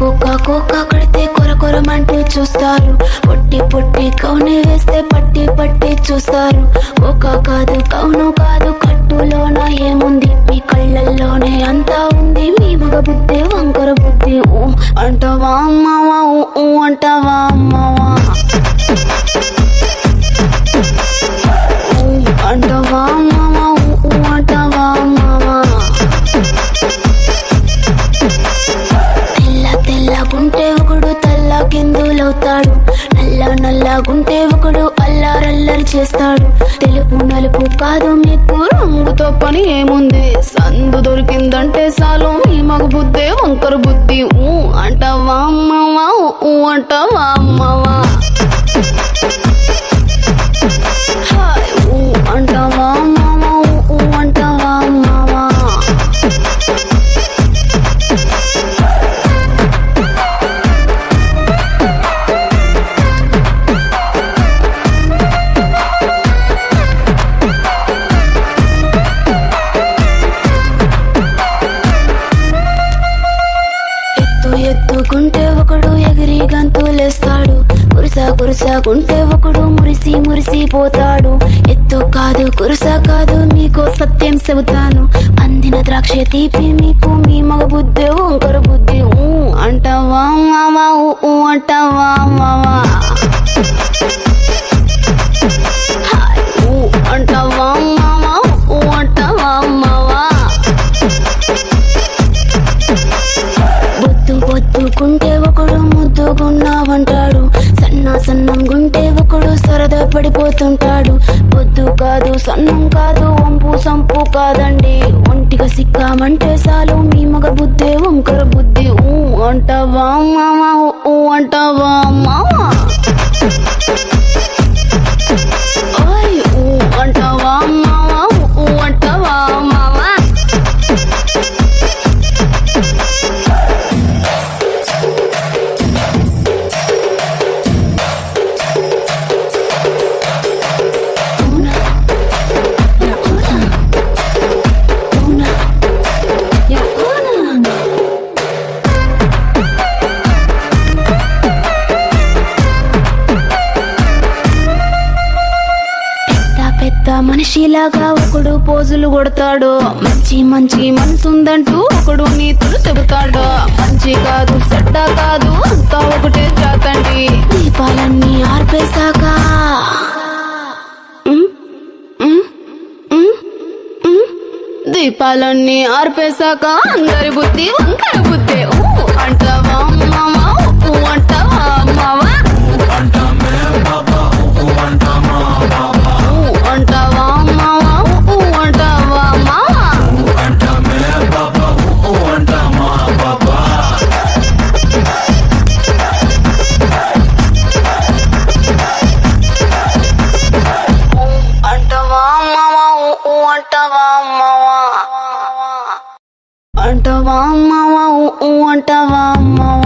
కోక కడితే కొరకొరమంటూ చూస్తారు. పొట్టి పొట్టి కౌని వేస్తే పట్టి పట్టి చూస్తారు. కోక కాదు కౌను కాదు కట్టులోన ఏముంది, మీ కళ్ళల్లోనే అంతా ఉంది. మీ మగ బుద్ధి వంకర బుద్ధి. ఊ అంటావా అమ్మావా, ఊ అంటావా అమ్మావా, ఊ అంటావా అమ్మావా, ఊ అంటావా అమ్మావా. తెల్లగుంటే ఒకడు తెల్ల కిందులవుతాడు, నల్లగుంటే ఒకడు అల్లారల్లరి చేస్తాడు. తెలుపు నలుపు కాదు మీకు రంగుతో పని ఏముంది, సందు దొరికిందంటే చాలు మీ మగ బుద్ధే వంకర బుద్ధి. ఊ అంటావా అమ్మావా, ఊ అంటావా అమ్మావా, ఊ అంటావా అమ్మావా, ఊ అంటావా అమ్మావా. ఎత్తుకుంటే ఒకడు ఎగిరి గంతులేస్తాడు, కురుసాకుంటే ఒకడు మురిసి పోతాడు. ఎత్తు కాదు కురుస కాదు నీకో సత్యం చెబుతాను, అందిన ద్రాక్ష తీపి మీకు మీ మగ బుద్ధి వంకర బుద్ధి. ఊ అంటావా మావా, ఊ అంటావా మావా, ఊ అంటావా మావా, ఊ అంటావా మావా. బొద్దుకుంటే ఒకడు ముద్దుగున్నావంటాడు, సన్నంగుంటే ఒకడు సరదా పడిపోతుంటాడు. బొద్దు కాదు సన్నం కాదు వంపు సంపు కాదండి, ఒంటిగా సిక్కామంటే చాలు మీ మగ బుద్ధే వంకర బుద్ధి. ఊ అంటావా మావా, ఊ అంటావా మావా, ఓయ్ ఊ అంటావా మావా, ఊ అంటావా మావా. మనిషిలాగా ఒకడు పోజులు కొడతాడు, మంచి మనసుందంటూ ఒకడు నీతులు చెబుతాడు. మంచి కాదు చెడ్డ కాదు అంతా ఒకటే జాతండి, దీపాలన్నీ ఆర్పేశాక దీపాలన్నీ ఆర్పేశాక అందరి బుద్ధి వంకర బుద్ధి. ఊ అంటావా మావా, ఊ అంటావా మావా, అంటావా మావా, ఊ అంటావా మావా. అంటావా మావా, ఊ అంటావా మావా, అంటావా మావా, ఊ అంటావా మావా.